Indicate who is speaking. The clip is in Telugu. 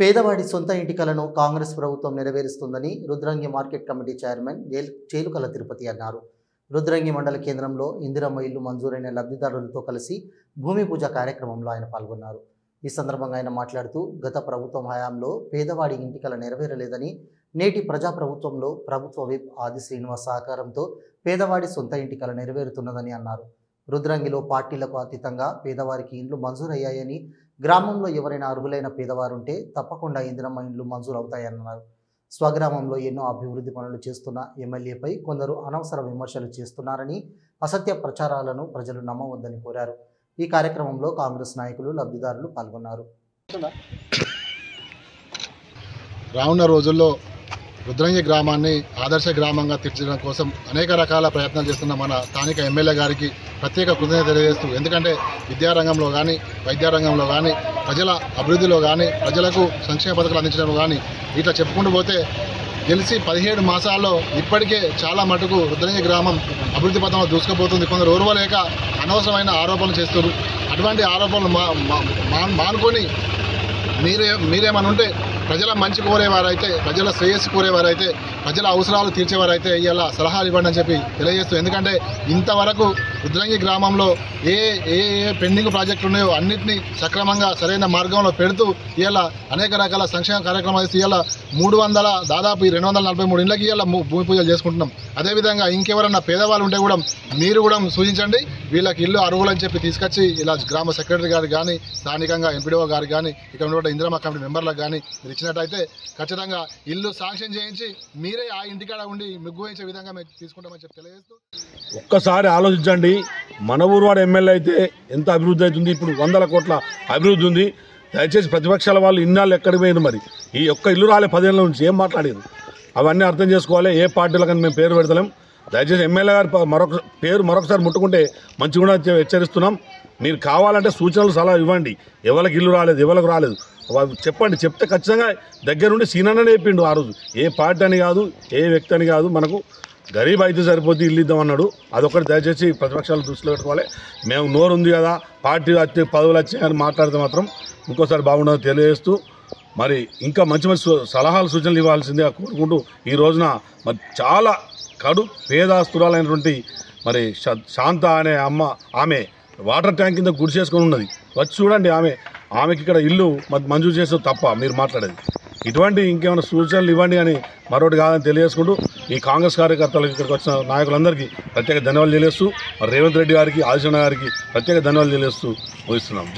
Speaker 1: పేదవాడి సొంత ఇంటి కలను కాంగ్రెస్ ప్రభుత్వం నెరవేరుస్తుందని Rudrangi market committee chairman Chelukala Tirupati అన్నారు. రుద్రంగి మండల కేంద్రంలో ఇందిరమ్మ ఇల్లు మంజూరైన లబ్ధిదారులతో కలిసి భూమి పూజ కార్యక్రమంలో ఆయన పాల్గొన్నారు. ఈ సందర్భంగా ఆయన మాట్లాడుతూ గత ప్రభుత్వం హయాంలో పేదవాడి ఇంటి కల నెరవేరలేదని, నేటి ప్రజాప్రభుత్వంలో ప్రభుత్వ విప్ ఆది శ్రీనివాస్ సహకారంతో పేదవాడి సొంత ఇంటి కల నెరవేరుతున్నదని అన్నారు. రుద్రంగిలో పార్టీలకు అతీతంగా పేదవారికి ఇండ్లు మంజూరయ్యాయని, గ్రామంలో ఎవరైనా అర్హులైన పేదవారుంటే తప్పకుండా ఇందిరమ్మ ఇండ్లు మంజూరు అవుతాయన్నారు. స్వగ్రామంలో ఎన్నో అభివృద్ధి పనులు చేస్తున్న ఎమ్మెల్యేపై కొందరు అనవసర విమర్శలు చేస్తున్నారని, అసత్య ప్రచారాలను ప్రజలు నమ్మవద్దని కోరారు. ఈ కార్యక్రమంలో కాంగ్రెస్ నాయకులు, లబ్ధిదారులు పాల్గొన్నారు.
Speaker 2: రానున్న రోజుల్లో రుద్రంగి గ్రామాన్ని ఆదర్శ గ్రామంగా తీర్చడం కోసం అనేక రకాల ప్రయత్నాలు చేస్తున్న మన స్థానిక ఎమ్మెల్యే గారికి ప్రత్యేక కృతజ్ఞత తెలియజేస్తూ, ఎందుకంటే విద్యారంగంలో కానీ, వైద్య రంగంలో కానీ, ప్రజల అభివృద్ధిలో కానీ, ప్రజలకు సంక్షేమ పథకాలు అందించడంలో కానీ ఇట్లా చెప్పుకుంటూ పోతే గెలిచి 17 మాసాల్లో ఇప్పటికే చాలా మటుకు రుద్రంగి గ్రామం అభివృద్ధి పథంలో దూసుకుపోతుంది. కొందరు ఓర్వలేక అనవసరమైన ఆరోపణలు చేస్తారు. అటువంటి ఆరోపణలు మానుకొని మీరేమని ఉంటే ప్రజల మంచి కోరేవారైతే, ప్రజల శ్రేయస్సు కోరేవారైతే, ప్రజల అవసరాలు తీర్చేవారైతే ఇలా సలహాలు ఇవ్వండి అని చెప్పి తెలియజేస్తూ, ఎందుకంటే ఇంతవరకు రుద్రంగి గ్రామంలో ఏ పెండింగ్ ప్రాజెక్టులు ఉన్నాయో అన్నింటినీ సక్రమంగా సరైన మార్గంలో పెడుతూ ఇలా అనేక రకాల సంక్షేమ కార్యక్రమాలు చేసి ఇలా దాదాపు 243 ఇళ్ళకి ఇలా భూమి పూజలు చేసుకుంటున్నాం. అదేవిధంగా ఇంకెవరన్నా పేదవాళ్ళు ఉంటే కూడా మీరు కూడా సూచించండి, వీళ్ళకి ఇల్లు అర్హులని చెప్పి తీసుకొచ్చి ఇలా గ్రామ సెక్రటరీ గారు కానీ, స్థానికంగా ఎంపీడీఓ గారు కానీ, ఇక్కడ ఉన్న ఇందిరమ్మ కమిటీ మెంబర్లకు కానీ మీరు ఇచ్చినట్టయితే ఖచ్చితంగా ఇల్లు శాంక్షన్ చేయించి మీరే ఆ ఇంటికాడ ఉండి ముగ్గు వేయించే విధంగా మేము తీసుకుంటామని చెప్పి తెలియజేస్తూ,
Speaker 3: ఒక్కసారి ఆలోచించండి. మన ఊరువాడ ఎమ్మెల్యే అయితే ఎంత అభివృద్ధి అవుతుంది, ఇప్పుడు 100 కోట్ల అభివృద్ధి ఉంది. దయచేసి ప్రతిపక్షాల వాళ్ళు ఇన్నాళ్ళు ఎక్కడికి పోయింది, మరి ఈ ఒక్క ఇల్లు రాలే 10 ఏళ్ళ నుంచి ఏం మాట్లాడారు అవన్నీ అర్థం చేసుకోవాలి. ఏ పార్టీలో కానీ మేము పేరు పెడతలేం. దయచేసి ఎమ్మెల్యే గారు మరొకసారి ముట్టుకుంటే మంచిగా హెచ్చరిస్తున్నాం. మీరు కావాలంటే సూచనలు సలహా ఇవ్వండి. ఎవరికి ఇల్లు రాలేదు, ఎవరికి రాలేదు చెప్పండి. చెప్తే ఖచ్చితంగా దగ్గరుండి సీనన్ననే చెప్పిండు ఆ రోజు. ఏ పార్టీ అని కాదు, ఏ వ్యక్తి అని కాదు, మనకు గరీబ్ అయితే సరిపోతే ఇల్లు ఇద్దామన్నాడు. అదొకటి దయచేసి ప్రతిపక్షాలు దృష్టిలో పెట్టుకోవాలి. మేము నోరు ఉంది కదా, పార్టీ వచ్చి పదవులు వచ్చాయని మాట్లాడితే మాత్రం ఇంకోసారి బాగుండదు తెలియజేస్తూ, మరి ఇంకా మంచి మంచి సలహాలు సూచనలు ఇవ్వాల్సిందిగా కోరుకుంటూ, ఈ రోజున మరి చాలా కడు పేదాస్తురాలైనటువంటి మరి శాంత అనే ఆమె వాటర్ ట్యాంక్ కింద గుడి చేసుకొని ఉన్నది. వచ్చి చూడండి, ఆమెకి ఇక్కడ ఇల్లు మంజూరు చేస్తే తప్ప మీరు మాట్లాడేది. ఇటువంటి ఇంకేమైనా సూచనలు ఇవ్వండి అని మరొకటి కాదని తెలియజేసుకుంటూ, ఈ కాంగ్రెస్ కార్యకర్తలకు ఇక్కడికి వచ్చిన నాయకులందరికీ ప్రత్యేక ధన్యవాదాలు తెలియజేస్తూ, రేవంత్ రెడ్డి గారికి, ఆదిశన్న గారికి ప్రత్యేక ధన్యవాదాలు తెలియజేస్తూ ముగిస్తున్నాం.